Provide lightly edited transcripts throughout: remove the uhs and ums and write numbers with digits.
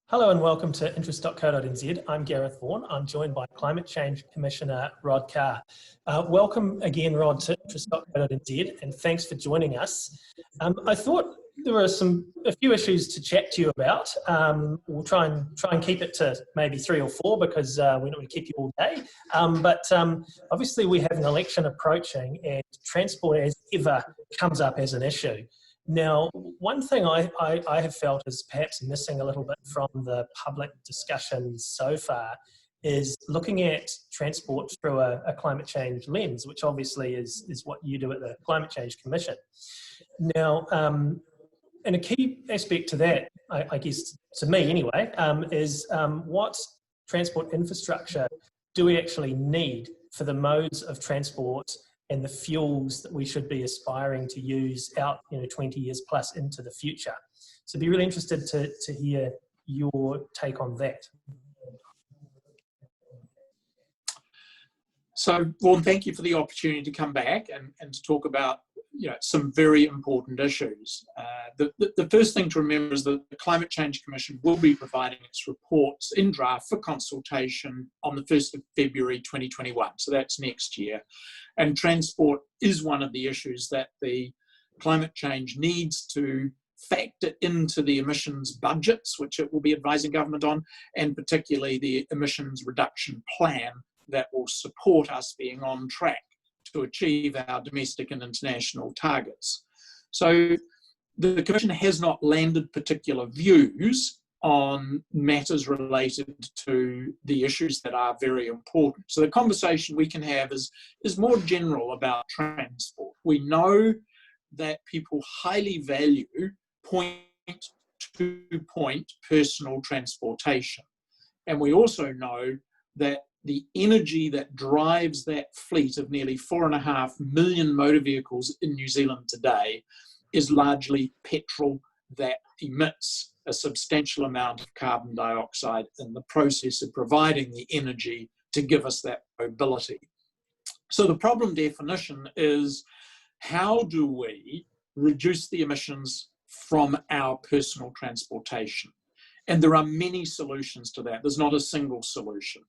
Hello and welcome to interest.co.nz. I'm Gareth Vaughan. I'm joined by Climate Change Commissioner Rod Carr. Welcome again, Rod, to interest.co.nz, and thanks for joining us. I thought there were a few issues to chat to you about. We'll try and keep it to maybe 3 or 4 because we don't want to keep you all day. But obviously we have an election approaching, and transport as ever comes up as an issue. Now, one thing I have felt is perhaps missing a little bit from the public discussion so far is looking at transport through a climate change lens, which obviously is what you do at the Climate Change Commission. Now, and a key aspect to that, I guess, to me anyway, is what transport infrastructure do we actually need for the modes of transport and the fuels that we should be aspiring to use out 20 years plus into the future. So be really interested to hear your take on that. So, Vaughan, thank you for the opportunity to come back and to talk about some very important issues. The first thing to remember is that the Climate Change Commission will be providing its reports in draft for consultation on the 1st of February 2021, so that's next year. And transport is one of the issues that the climate change needs to factor into the emissions budgets, which it will be advising government on, and particularly the emissions reduction plan that will support us being on track to achieve our domestic and international targets. So the Commission has not landed particular views on matters related to the issues that are very important. So the conversation we can have is more general about transport. We know that people highly value point-to-point personal transportation. And we also know that the energy that drives that fleet of nearly 4.5 million motor vehicles in New Zealand today is largely petrol that emits a substantial amount of carbon dioxide in the process of providing the energy to give us that mobility. So the problem definition is, how do we reduce the emissions from our personal transportation? And there are many solutions to that. There's not a single solution.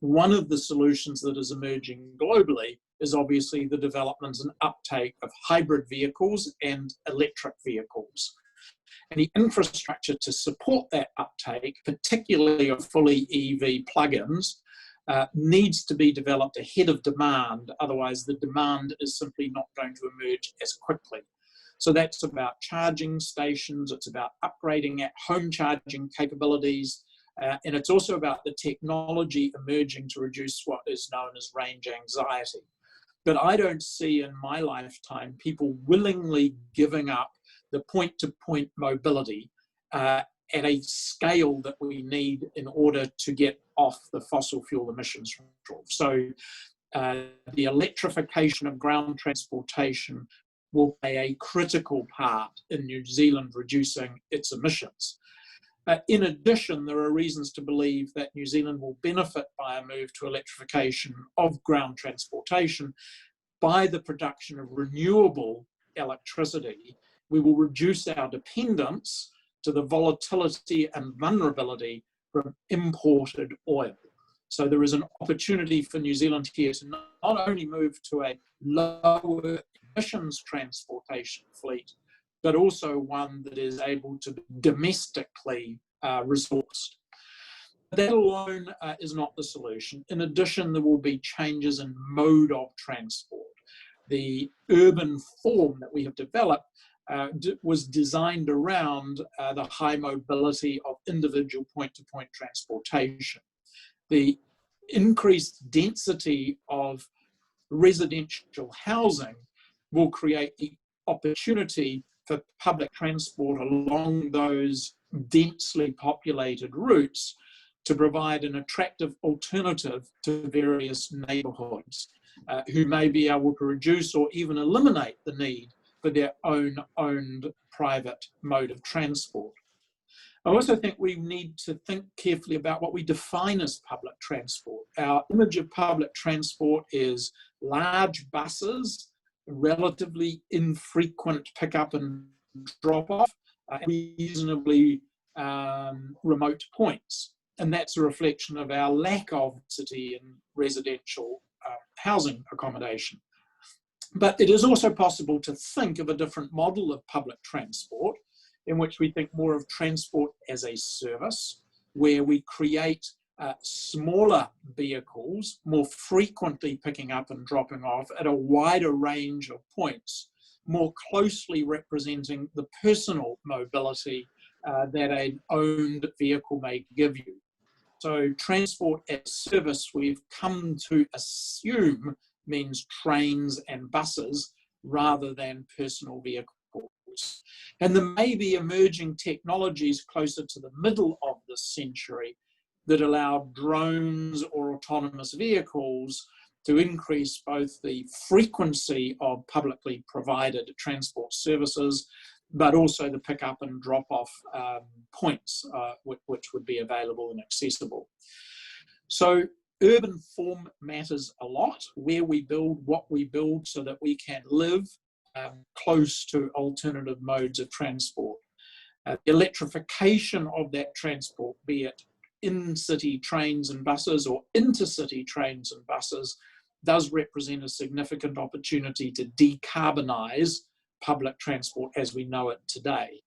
One of the solutions that is emerging globally is obviously the development and uptake of hybrid vehicles and electric vehicles. And the infrastructure to support that uptake, particularly of fully EV plug-ins, needs to be developed ahead of demand. Otherwise, the demand is simply not going to emerge as quickly. So that's about charging stations, it's about upgrading at home charging capabilities, and it's also about the technology emerging to reduce what is known as range anxiety. But I don't see in my lifetime people willingly giving up the point-to-point mobility at a scale that we need in order to get off the fossil fuel emissions control. So the electrification of ground transportation will play a critical part in New Zealand reducing its emissions. In addition, there are reasons to believe that New Zealand will benefit by a move to electrification of ground transportation by the production of renewable electricity. We will reduce our dependence to the volatility and vulnerability from imported oil. So there is an opportunity for New Zealand here to not only move to a lower emissions transportation fleet, but also one that is able to be domestically resourced. That alone is not the solution. In addition, there will be changes in mode of transport. The urban form that we have developed was designed around the high mobility of individual point-to-point transportation. The increased density of residential housing will create the opportunity for public transport along those densely populated routes to provide an attractive alternative to various neighbourhoods who may be able to reduce or even eliminate the need for their own owned private mode of transport. I also think we need to think carefully about what we define as public transport. Our image of public transport is large buses, relatively infrequent pickup and drop-off, reasonably remote points. And that's a reflection of our lack of city and residential housing accommodation. But it is also possible to think of a different model of public transport in which we think more of transport as a service, where we create smaller vehicles, more frequently picking up and dropping off at a wider range of points, more closely representing the personal mobility that an owned vehicle may give you. So transport as service, we've come to assume means trains and buses rather than personal vehicles. And there may be emerging technologies closer to the middle of this century that allow drones or autonomous vehicles to increase both the frequency of publicly provided transport services, but also the pick up and drop off points, which would be available and accessible. So urban form matters a lot, where we build, what we build, so that we can live close to alternative modes of transport. The electrification of that transport, be it in-city trains and buses or intercity trains and buses, does represent a significant opportunity to decarbonise public transport as we know it today.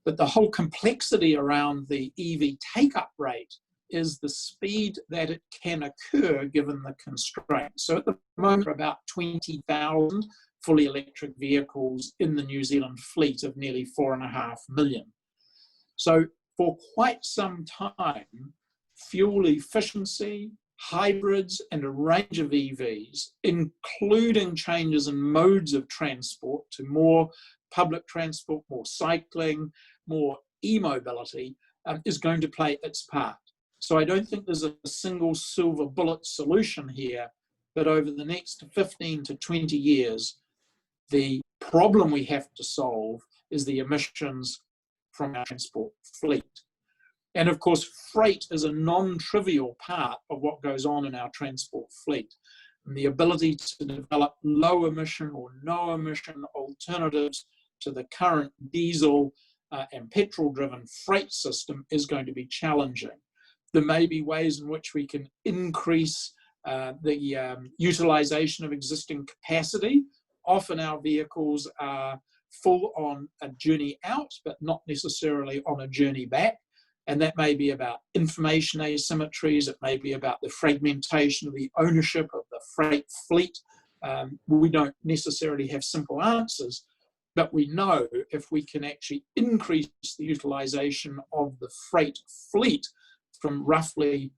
But the whole complexity around the EV take-up rate is the speed that it can occur given the constraints. So at the moment, about 20,000 fully electric vehicles in the New Zealand fleet of nearly 4.5 million. So for quite some time, fuel efficiency, hybrids, and a range of EVs, including changes in modes of transport to more public transport, more cycling, more e-mobility, is going to play its part. So I don't think there's a single silver bullet solution here, but over the next 15 to 20 years, the problem we have to solve is the emissions from our transport fleet. And of course, freight is a non-trivial part of what goes on in our transport fleet. And the ability to develop low emission or no emission alternatives to the current diesel and petrol driven freight system is going to be challenging. There may be ways in which we can increase the utilization of existing capacity. Often our vehicles are full on a journey out, but not necessarily on a journey back. And that may be about information asymmetries. It may be about the fragmentation of the ownership of the freight fleet. We don't necessarily have simple answers, but we know if we can actually increase the utilization of the freight fleet from roughly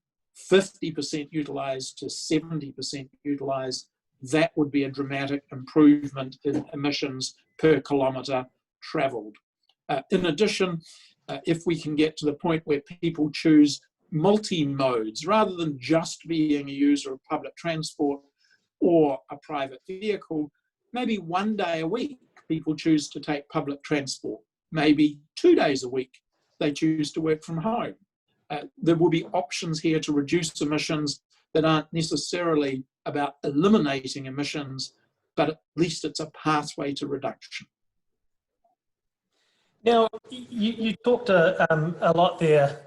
50% utilized to 70% utilized, that would be a dramatic improvement in emissions per kilometre travelled. In addition, if we can get to the point where people choose multi-modes, rather than just being a user of public transport or a private vehicle, maybe 1 day a week people choose to take public transport. Maybe 2 days a week they choose to work from home. There will be options here to reduce emissions that aren't necessarily about eliminating emissions, but at least it's a pathway to reduction. Now, you talked a lot there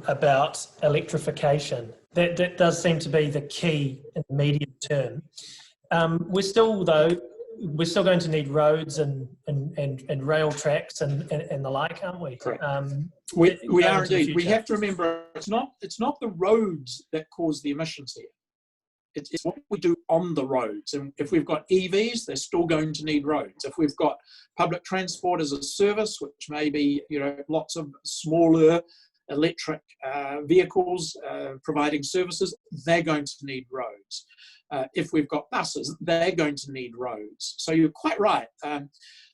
about electrification. That does seem to be the key in the medium term. We're still going to need roads and rail tracks and the like, aren't we? Correct. We are indeed. We have to remember it's not the roads that cause the emissions here. It's what we do on the roads. And if we've got EVs, they're still going to need roads. If we've got public transport as a service, which may be lots of smaller electric vehicles providing services, they're going to need roads. If we've got buses, they're going to need roads. So you're quite right.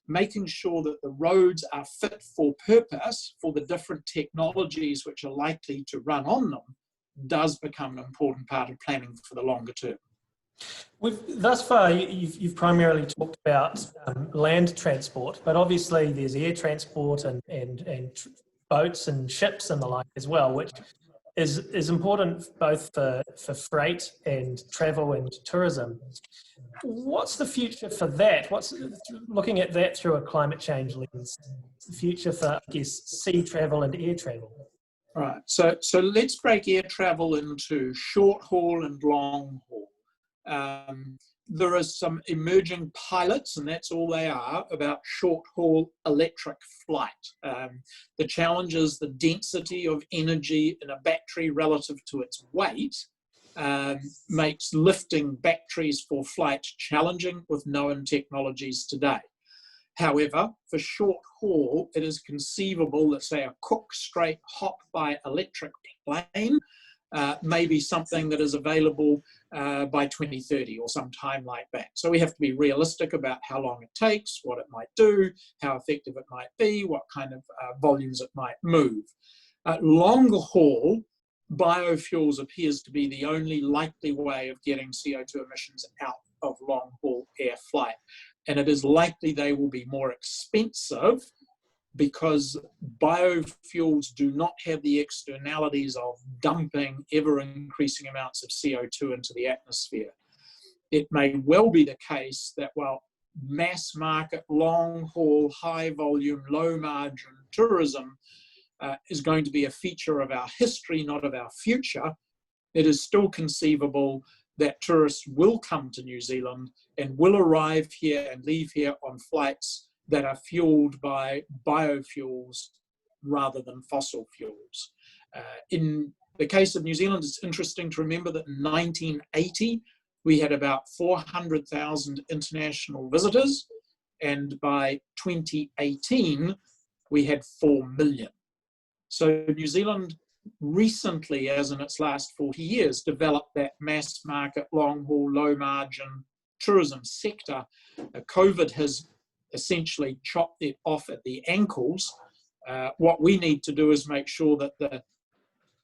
Making sure that the roads are fit for purpose for the different technologies which are likely to run on them does become an important part of planning for the longer term. Thus far, you've primarily talked about land transport, but obviously there's air transport and boats and ships and the like as well, which is important both for freight and travel and tourism. What's the future for that? What's looking at that through a climate change lens? The future for, I guess, sea travel and air travel. Right. So let's break air travel into short haul and long haul. There are some emerging pilots, and that's all they are, about short-haul electric flight. The challenge is the density of energy in a battery relative to its weight makes lifting batteries for flight challenging with known technologies today. However, for short haul, it is conceivable that, say, a Cook Strait hop by electric plane may be something that is available by 2030 or some time like that. So we have to be realistic about how long it takes, what it might do, how effective it might be, what kind of volumes it might move. Longer haul, biofuels appears to be the only likely way of getting CO2 emissions out of long haul air flight. And it is likely they will be more expensive because biofuels do not have the externalities of dumping ever-increasing amounts of CO2 into the atmosphere. It may well be the case that while mass market, long-haul, high-volume, low-margin tourism is going to be a feature of our history, not of our future, it is still conceivable that tourists will come to New Zealand and will arrive here and leave here on flights that are fueled by biofuels rather than fossil fuels. In the case of New Zealand, it's interesting to remember that in 1980, we had about 400,000 international visitors, and by 2018, we had 4 million. So New Zealand recently, as in its last 40 years, developed that mass market, long-haul, low-margin tourism sector. COVID has essentially chopped it off at the ankles. What we need to do is make sure that the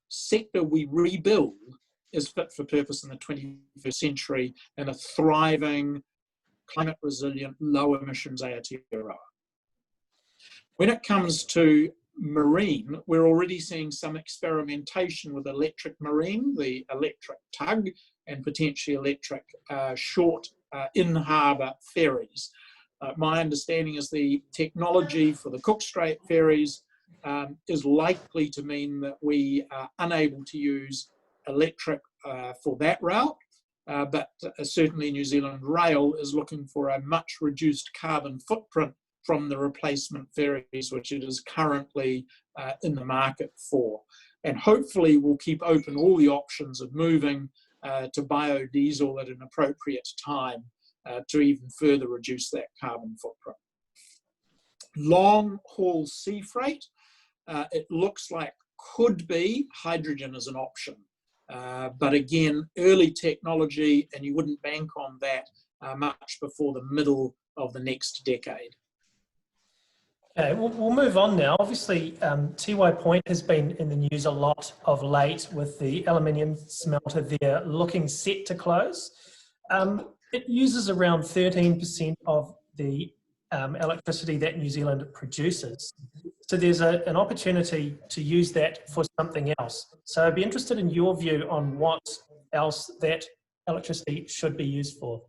sector we rebuild is fit for purpose in the 21st century in a thriving, climate-resilient, low-emissions Aotearoa. When it comes to marine, we're already seeing some experimentation with electric marine, the electric tug, and potentially electric short in-harbour ferries. My understanding is the technology for the Cook Strait ferries is likely to mean that we are unable to use electric for that route, but certainly New Zealand Rail is looking for a much reduced carbon footprint from the replacement ferries, which it is currently in the market for. And hopefully we'll keep open all the options of moving to biodiesel at an appropriate time to even further reduce that carbon footprint. Long haul sea freight, it looks like could be hydrogen as an option. But again, early technology, and you wouldn't bank on that much before the middle of the next decade. Okay, we'll move on now. Obviously, Tiwai Point has been in the news a lot of late with the aluminium smelter there looking set to close. It uses around 13% of the electricity that New Zealand produces. So there's an opportunity to use that for something else. So I'd be interested in your view on what else that electricity should be used for.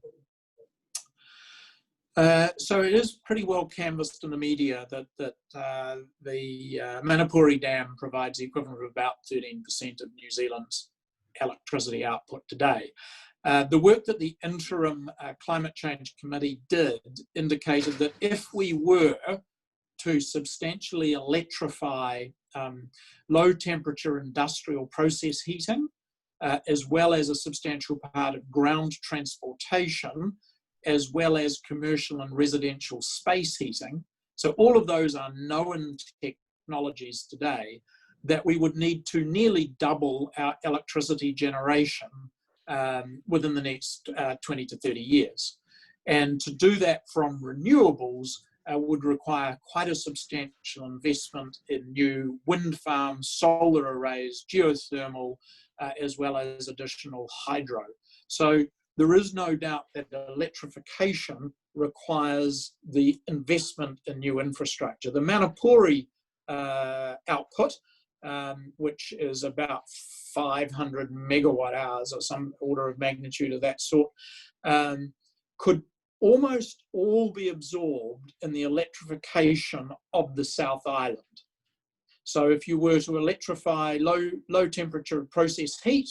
So it is pretty well canvassed in the media that the Manapuri Dam provides the equivalent of about 13% of New Zealand's electricity output today. The work that the interim Climate Change Committee did indicated that if we were to substantially electrify low temperature industrial process heating, as well as a substantial part of ground transportation, as well as commercial and residential space heating. So all of those are known technologies today that we would need to nearly double our electricity generation within the next 20 to 30 years. And to do that from renewables would require quite a substantial investment in new wind farms, solar arrays, geothermal, as well as additional hydro. So there is no doubt that electrification requires the investment in new infrastructure. The Manapuri output which is about 500 megawatt hours or some order of magnitude of that sort, could almost all be absorbed in the electrification of the South Island. So if you were to electrify low temperature processed heat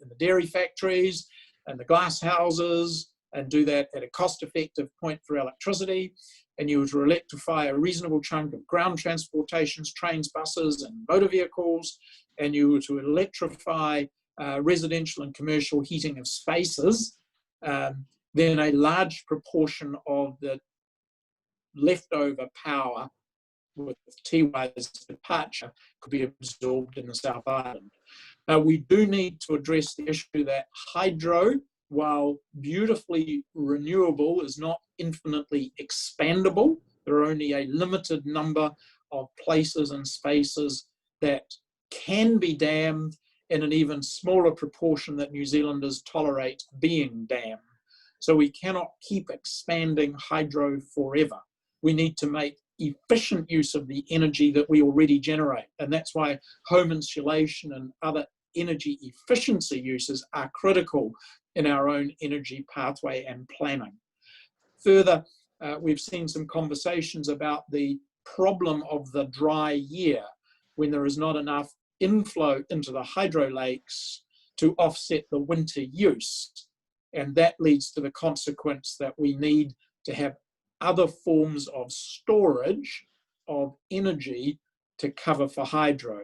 in the dairy factories and the glass houses, and do that at a cost-effective point for electricity, and you were to electrify a reasonable chunk of ground transportations, trains, buses, and motor vehicles, and you were to electrify residential and commercial heating of spaces, then a large proportion of the leftover power with Tiwai's departure could be absorbed in the South Island. We do need to address the issue that hydro, while beautifully renewable, is not infinitely expandable. There are only a limited number of places and spaces that can be dammed, and an even smaller proportion that New Zealanders tolerate being dammed. So we cannot keep expanding hydro forever. We need to make efficient use of the energy that we already generate. And that's why home insulation and other energy efficiency uses are critical in our own energy pathway and planning. Further, we've seen some conversations about the problem of the dry year, when there is not enough inflow into the hydro lakes to offset the winter use. And that leads to the consequence that we need to have other forms of storage of energy to cover for hydro.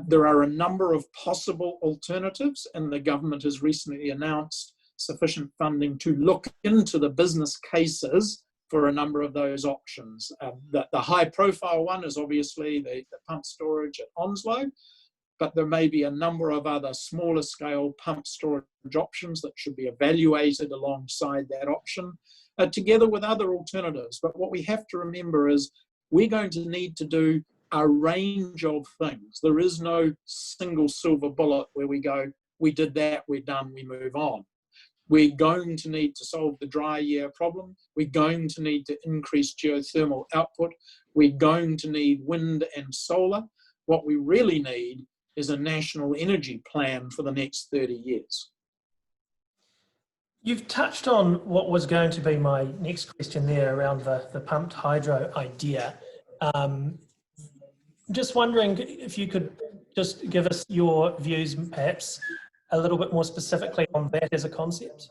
There are a number of possible alternatives, and the government has recently announced sufficient funding to look into the business cases for a number of those options. The high-profile one is obviously the pump storage at Onslow, but there may be a number of other smaller-scale pump storage options that should be evaluated alongside that option, together with other alternatives. But what we have to remember is we're going to need to do a range of things. There is no single silver bullet where we go, we did that, we're done, we move on. We're going to need to solve the dry year problem. We're going to need to increase geothermal output. We're going to need wind and solar. What we really need is a national energy plan for the next 30 years. You've touched on what was going to be my next question there around the pumped hydro idea. Just wondering if you could just give us your views, perhaps a little bit more specifically on that as a concept.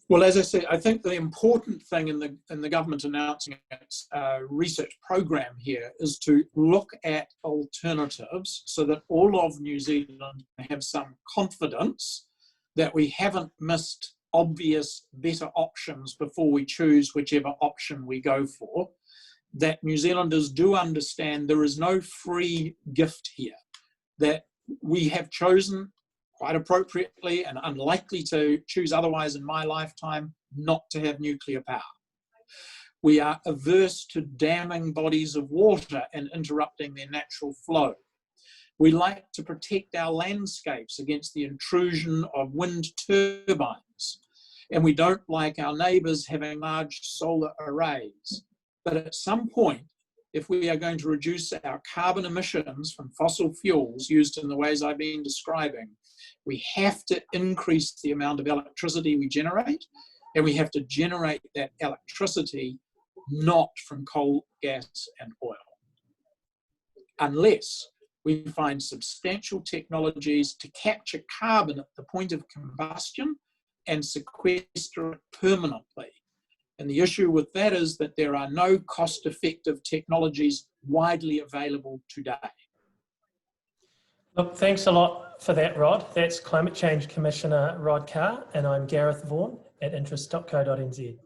Well, as I said, I think the important thing in the government announcing its research program here is to look at alternatives so that all of New Zealand have some confidence that we haven't missed obvious better options before we choose whichever option we go for, that New Zealanders do understand there is no free gift here, that we have chosen quite appropriately and unlikely to choose otherwise in my lifetime not to have nuclear power. We are averse to damming bodies of water and interrupting their natural flow. We like to protect our landscapes against the intrusion of wind turbines, and we don't like our neighbours having large solar arrays. But at some point, if we are going to reduce our carbon emissions from fossil fuels used in the ways I've been describing, we have to increase the amount of electricity we generate, and we have to generate that electricity not from coal, gas, and oil. Unless we find substantial technologies to capture carbon at the point of combustion and sequester it permanently. And the issue with that is that there are no cost-effective technologies widely available today. Look, thanks a lot for that, Rod. That's Climate Change Commissioner Rod Carr, and I'm Gareth Vaughan at interest.co.nz.